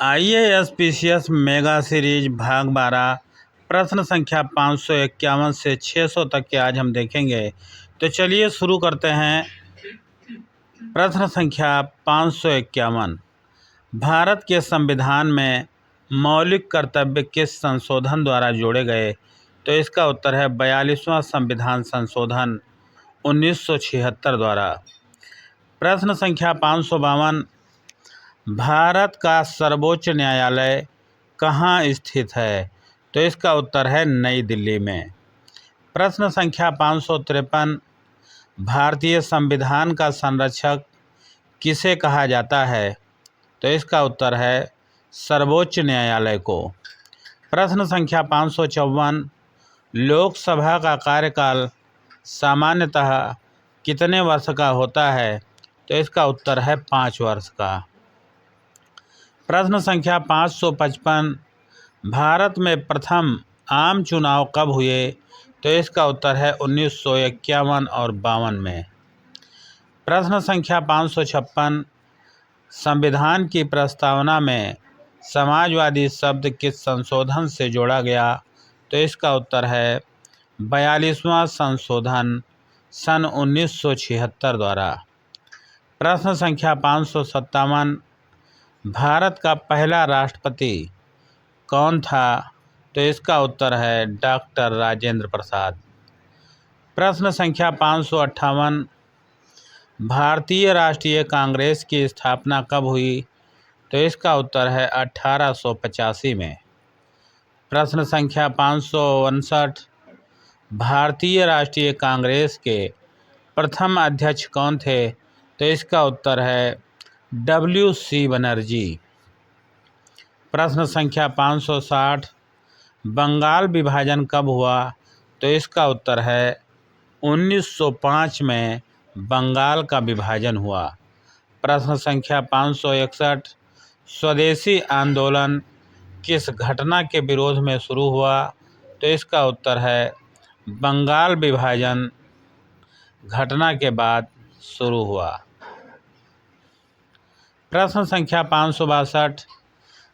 IAS PCS mega series भाग 12 प्रश्न संख्या 551 से 600 तक के आज हम देखेंगे। तो चलिए शुरू करते हैं। प्रश्न संख्या 551, भारत के संविधान में मौलिक कर्तव्य किस संशोधन द्वारा जोड़े गए? तो इसका उत्तर है 42वां संविधान संशोधन 1976 द्वारा। प्रश्न संख्या 552, भारत का सर्वोच्च न्यायालय कहाँ स्थित है? तो इसका उत्तर है नई दिल्ली में। प्रश्न संख्या 553, भारतीय संविधान का संरक्षक किसे कहा जाता है? तो इसका उत्तर है सर्वोच्च न्यायालय को। प्रश्न संख्या 554, लोकसभा का कार्यकाल सामान्यतः कितने वर्ष का होता है? तो इसका उत्तर है 5 वर्ष का। प्रश्न संख्या 555, भारत में प्रथम आम चुनाव कब हुए? तो इसका उत्तर है 1951 और 52 में। प्रश्न संख्या 556, संविधान की प्रस्तावना में समाजवादी शब्द किस संशोधन से जोड़ा गया? तो इसका उत्तर है 42वां संशोधन सन 1976 द्वारा। प्रश्न संख्या 557, भारत का पहला राष्ट्रपति कौन था? तो इसका उत्तर है डॉक्टर राजेंद्र प्रसाद। प्रश्न संख्या 558, भारतीय राष्ट्रीय कांग्रेस की स्थापना कब हुई? तो इसका उत्तर है 1885 में। प्रश्न संख्या 559, भारतीय राष्ट्रीय कांग्रेस के प्रथम अध्यक्ष कौन थे? तो इसका उत्तर है WC बनर्जी। प्रश्न संख्या 560, बंगाल विभाजन कब हुआ? तो इसका उत्तर है 1905 में बंगाल का विभाजन हुआ। प्रश्न संख्या 561, स्वदेशी आंदोलन किस घटना के विरोध में शुरू हुआ? तो इसका उत्तर है बंगाल विभाजन घटना के बाद शुरू हुआ। प्रश्न संख्या 562,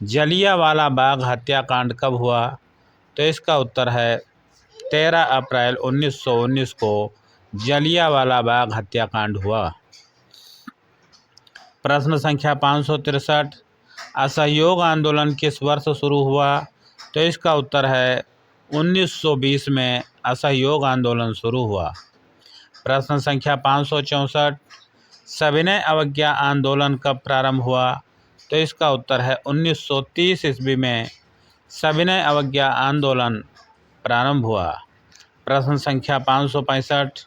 जलियांवाला बाग हत्याकांड कब हुआ? तो इसका उत्तर है 13 अप्रैल 1919 को जलियांवाला बाग हत्याकांड हुआ। प्रश्न संख्या 563, असहयोग आंदोलन किस वर्ष शुरू हुआ? तो इसका उत्तर है 1920 में असहयोग आंदोलन शुरू हुआ। प्रश्न संख्या 564, सविनय अवज्ञा आंदोलन कब प्रारंभ हुआ? तो इसका उत्तर है 1930 ईस्वी में सविनय अवज्ञा आंदोलन प्रारंभ हुआ। प्रश्न संख्या 565,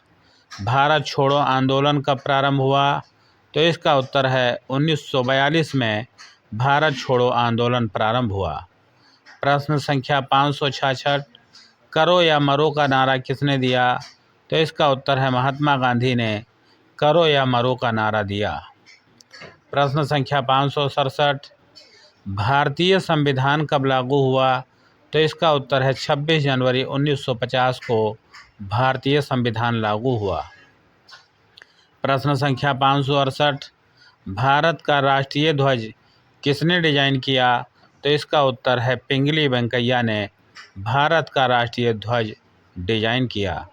भारत छोड़ो आंदोलन कब प्रारंभ हुआ? तो इसका उत्तर है 1942 में भारत छोड़ो आंदोलन प्रारंभ हुआ। प्रश्न संख्या 566, करो या मरो का नारा किसने दिया? तो इसका उत्तर है महात्मा गांधी ने करो या मरो का नारा दिया। प्रश्न संख्या 567, भारतीय संविधान कब लागू हुआ? तो इसका उत्तर है 26 जनवरी 1950 को भारतीय संविधान लागू हुआ। प्रश्न संख्या 568, भारत का राष्ट्रीय ध्वज किसने डिजाइन किया? तो इसका उत्तर है पिंगली वेंकैया ने भारत का राष्ट्रीय ध्वज डिजाइन किया।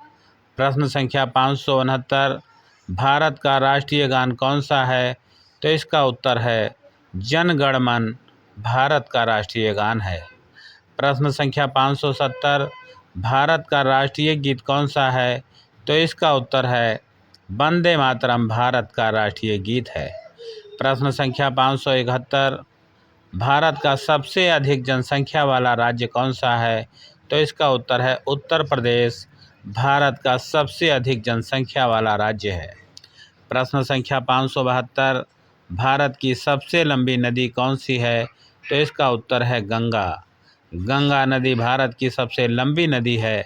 प्रश्न संख्या 569, भारत का राष्ट्रीय गान कौन सा है? तो इसका उत्तर है जन गण मन भारत का राष्ट्रीय गान है। प्रश्न संख्या 570, भारत का राष्ट्रीय गीत कौन सा है? तो इसका उत्तर है वंदे मातरम भारत का राष्ट्रीय गीत है। प्रश्न संख्या 571, भारत का सबसे अधिक जनसंख्या वाला राज्य कौन सा है? तो इसका उत्तर है उत्तर प्रदेश भारत का सबसे अधिक जनसंख्या वाला राज्य है। प्रश्न संख्या 572, भारत की सबसे लंबी नदी कौन सी है? तो इसका उत्तर है गंगा। गंगा नदी भारत की सबसे लंबी नदी है।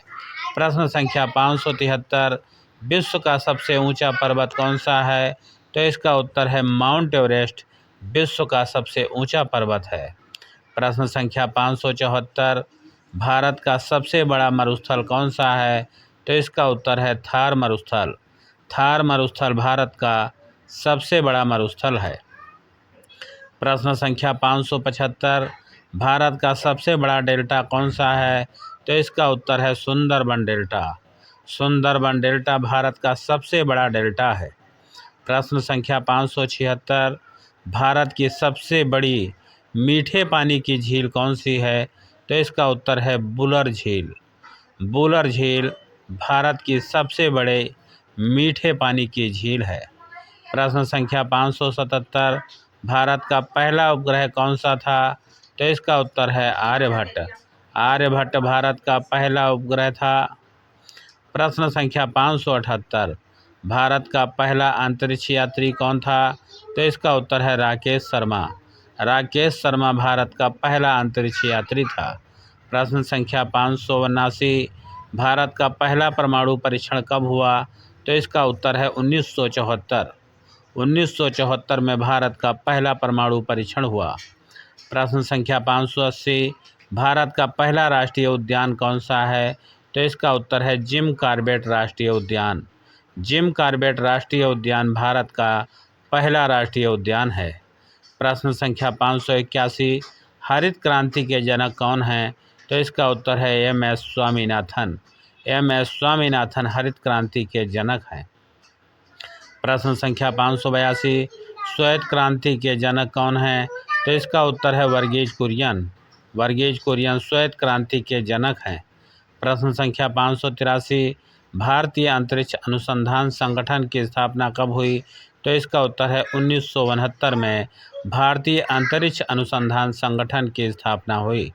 प्रश्न संख्या 573, विश्व का सबसे ऊंचा पर्वत कौन सा है? तो इसका उत्तर है माउंट एवरेस्ट विश्व का सबसे ऊंचा पर्वत है। प्रश्न संख्या 574, भारत का सबसे बड़ा मरुस्थल कौन सा है? तो इसका उत्तर है थार मरुस्थल। थार मरुस्थल भारत का सबसे बड़ा मरुस्थल है। प्रश्न संख्या 575, भारत का सबसे बड़ा डेल्टा कौन सा है? तो इसका उत्तर है सुंदरबन डेल्टा। सुंदरबन डेल्टा भारत का सबसे बड़ा डेल्टा है। प्रश्न संख्या 576, भारत की सबसे बड़ी मीठे पानी की झील कौन सी है? तो इसका उत्तर है बुलर झील। बुलर झील भारत की सबसे बड़े मीठे पानी की झील है। प्रश्न संख्या 577, भारत का पहला उपग्रह कौन सा था? तो इसका उत्तर है आर्यभट्ट। आर्यभट्ट भारत का पहला उपग्रह था। प्रश्न संख्या 578, भारत का पहला अंतरिक्ष यात्री कौन था? तो इसका उत्तर है राकेश शर्मा। राकेश शर्मा भारत का पहला अंतरिक्ष यात्री था। प्रश्न संख्या 579, भारत का पहला परमाणु परीक्षण कब हुआ? तो इसका उत्तर है 1974। 1974 में भारत का पहला परमाणु परीक्षण हुआ। प्रश्न संख्या 580, भारत का पहला राष्ट्रीय उद्यान कौन सा है? तो इसका उत्तर है जिम कॉर्बेट राष्ट्रीय उद्यान। जिम कॉर्बेट राष्ट्रीय उद्यान भारत का पहला राष्ट्रीय उद्यान है। प्रश्न संख्या 581, हरित क्रांति के जनक कौन हैं? तो इसका उत्तर है एम.एस. स्वामीनाथन। एम.एस. स्वामीनाथन हरित क्रांति के जनक हैं। प्रश्न संख्या 582, श्वेत क्रांति के जनक कौन हैं? तो इसका उत्तर है वर्गीज कुरियन। वर्गीज कुरियन श्वेत क्रांति के जनक हैं। प्रश्न संख्या 583, भारतीय अंतरिक्ष अनुसंधान संगठन की स्थापना कब हुई? तो इसका उत्तर है 1969 में भारतीय अंतरिक्ष अनुसंधान संगठन की स्थापना हुई।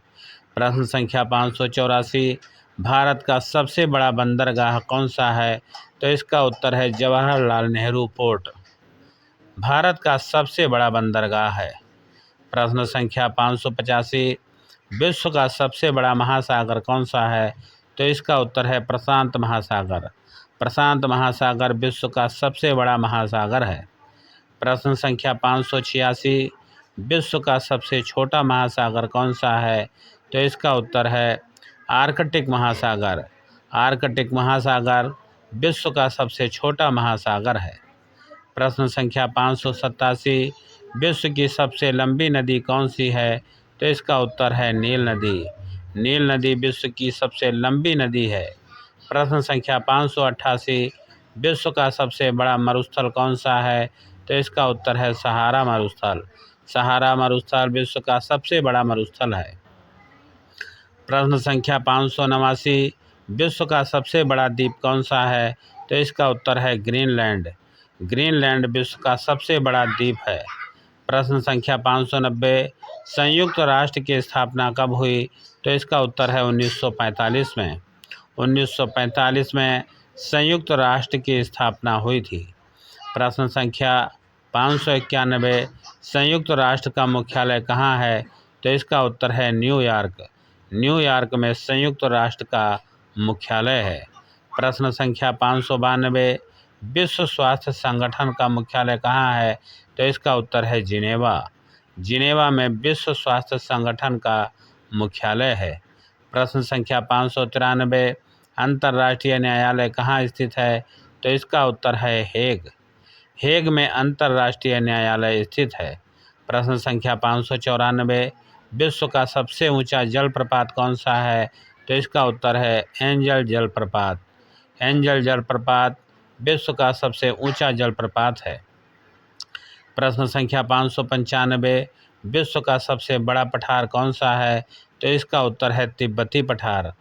प्रश्न संख्या 584, भारत का सबसे बड़ा बंदरगाह कौन सा है? तो इसका उत्तर है जवाहरलाल नेहरू पोर्ट। भारत का सबसे बड़ा बंदरगाह है। प्रश्न संख्या 585, विश्व का सबसे बड़ा महासागर कौन सा है? तो इसका उत्तर है प्रशांत महासागर। प्रशांत महासागर विश्व का सबसे बड़ा महासागर है। प्रश्न संख्या 586, विश्व का सबसे छोटा महासागर कौन सा है? तो इसका उत्तर है आर्कटिक महासागर। आर्कटिक महासागर विश्व का सबसे छोटा महासागर है। प्रश्न संख्या 587, विश्व की सबसे लंबी नदी कौन सी है? तो इसका उत्तर है नील नदी। नील नदी विश्व की सबसे लंबी नदी है। प्रश्न संख्या 588, विश्व का सबसे बड़ा मरुस्थल कौन सा है? तो इसका उत्तर है सहारा मरुस्थल। सहारा मरुस्थल विश्व का सबसे बड़ा मरुस्थल है। प्रश्न संख्या 589, विश्व का सबसे बड़ा द्वीप कौन सा है? तो इसका उत्तर है ग्रीनलैंड। ग्रीनलैंड विश्व का सबसे बड़ा द्वीप है। प्रश्न संख्या 590, संयुक्त राष्ट्र की स्थापना कब हुई? तो इसका उत्तर है 1945 में। 1945 में संयुक्त राष्ट्र की स्थापना हुई थी। प्रश्न संख्या 591, संयुक्त राष्ट्र का मुख्यालय कहाँ है? तो इसका उत्तर है न्यूयॉर्क। न्यूयॉर्क में संयुक्त राष्ट्र का मुख्यालय है। प्रश्न संख्या 592, विश्व स्वास्थ्य संगठन का मुख्यालय कहाँ है? तो इसका उत्तर है जिनेवा। जिनेवा में विश्व स्वास्थ्य संगठन का मुख्यालय है। प्रश्न संख्या 593, अंतर्राष्ट्रीय न्यायालय कहाँ स्थित है? तो इसका उत्तर है हेग। हेग में अंतर्राष्ट्रीय न्यायालय स्थित है। प्रश्न संख्या 594, विश्व का सबसे ऊंचा जलप्रपात कौन सा है? तो इसका उत्तर है एंजल जलप्रपात। एंजल जलप्रपात विश्व का सबसे ऊंचा जलप्रपात है। प्रश्न संख्या 595, विश्व का सबसे बड़ा पठार कौन सा है? तो इसका उत्तर है तिब्बती पठार।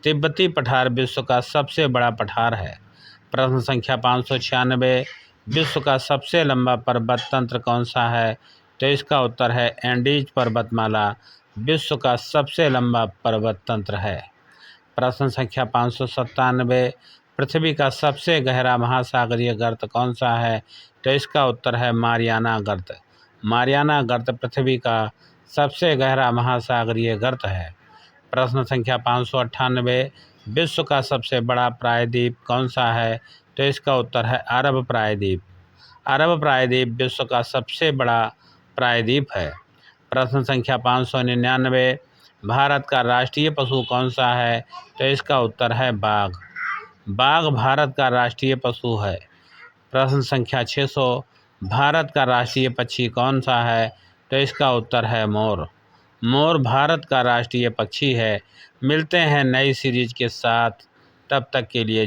तिब्बती पठार विश्व का सबसे बड़ा पठार है। प्रश्न संख्या 596, विश्व का सबसे लंबा पर्वत तंत्र कौन सा है? तो इसका उत्तर है एंडीज पर्वतमाला विश्व का सबसे लंबा पर्वत तंत्र है। प्रश्न संख्या 597, पृथ्वी का सबसे गहरा महासागरीय गर्त कौन सा है? तो इसका उत्तर है मारियाना गर्त। मारियाना गर्त पृथ्वी का सबसे गहरा महासागरीय गर्त है। प्रश्न संख्या 598, विश्व का सबसे बड़ा प्रायद्वीप कौन सा है? तो इसका उत्तर है अरब प्रायद्वीप। अरब प्रायद्वीप विश्व का सबसे बड़ा प्रायद्वीप है। प्रश्न संख्या 599, भारत का राष्ट्रीय पशु कौन सा है? तो इसका उत्तर है बाघ। बाघ भारत का राष्ट्रीय पशु है। प्रश्न संख्या 600, भारत का राष्ट्रीय पक्षी कौन सा है? तो इसका उत्तर है मोर। मोर भारत का राष्ट्रीय पक्षी है। मिलते हैं नई सीरीज के साथ, तब तक के लिए